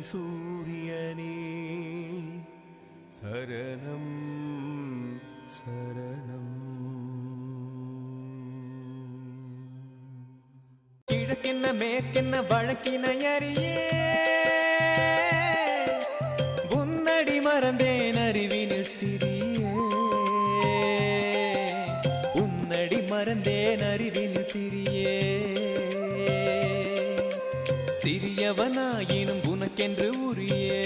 சூரியனே சரணம் சரணம். கிழக்கென்ன மேற்கென்ன வழக்கினை அறியே உன்னடி மறந்தேன் அறிவினில் சிறியே உன்னடி மறந்தேன் அறிவினில் சிறியே சிறியவனாயினும் உனக்கென்று உரியே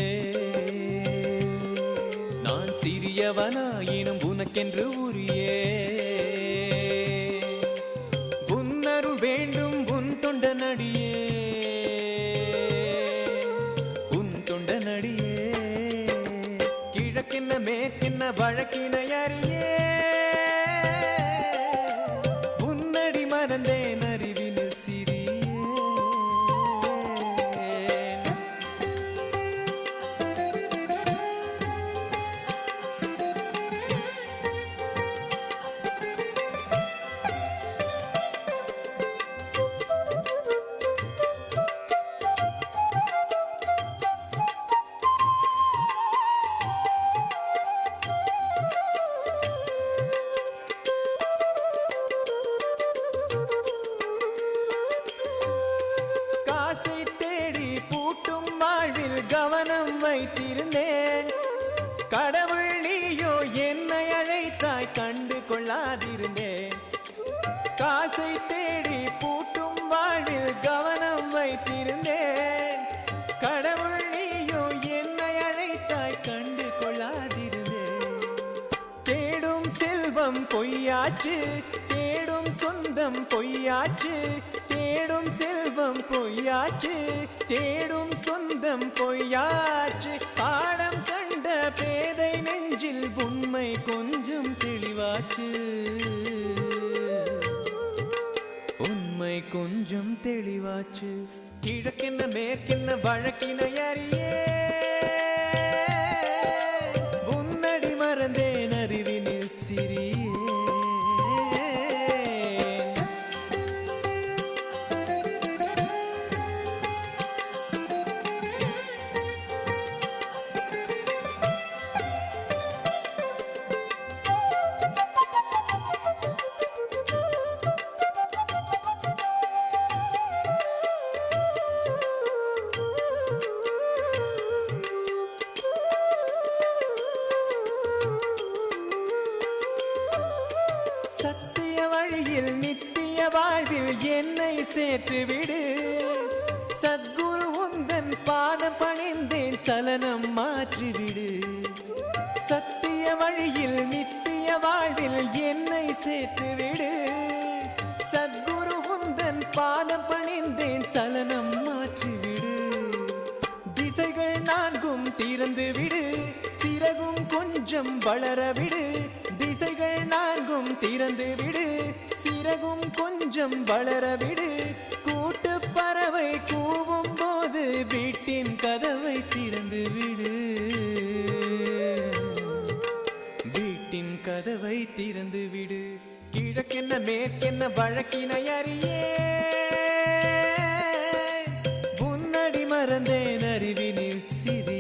நான் சிறியவனாயினும் உனக்கென்று உரியே உன்னருள் வேண்டும் உன் தொண்ட நடியே உன் தொண்ட நடியே கிழக்கென்ன மேற்கென்ன வழக்கினை அறியே உன்னடி மறந்தேன் அறிவினில் சிறியே. கவனம் வைத்திருந்தேன் கடவுள் நீயோ என்னை அழைத்தாய் கண்டு கொள்ளாதிருந்தேன் காசை தேடி பூட்டும் வாழ்வில் கவனம் வைத்திருந்தேன் கடவுள் நீயோ என்னை அழைத்தாய் கண்டு கொள்ளாதிருந்தேன் தேடும் செல்வம் பொய்யாச்சு தேடும் சொந்தம் பொய்யாச்சு தேடும் செல்வம் பொய்யாச்சு தேடும் சொந்தம் பொய்யாச்சு பாடம் கண்ட பேதை நெஞ்சில் உண்மை கொஞ்சம் தெளிவாச்சு உண்மை கொஞ்சம் தெளிவாச்சு கிழக்கென்ன மேற்கென்ன வழக்கினை அறியே உன்னடி மறந்தேன் அறிவினில் சிறியே. சத்திய வழியில் நித்திய வாழ்வில் என்னை சேர்த்து விடு சத்குரு உந்தன் பாதம் பணிந்தேன் சலனம் மாற்றிவிடு சத்திய வழியில் நித்திய வாழ்வில் என்னை சேர்த்து விடு சத்குரு உந்தன் பாதம் பணிந்தேன் சலனம் மாற்றிவிடு திசைகள் நான்கும் திறந்து விடு சிறகும் கொஞ்சம் வளரவிடு திசைகள் நான்கும் திறந்து விடு சிறகும் கொஞ்சம் வளரவிடு கூட்டு பறவை கூவும் போது வீட்டின் கதவை திறந்து விடு வீட்டின் கதவை திறந்து விடு கிழக்கென்ன மேற்கென்ன வழக்கினை அறியே உன்னடி மறந்தேன் அறிவினில் சிறியே.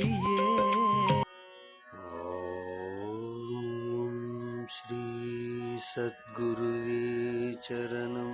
श्री सद्गुरुवे चरणं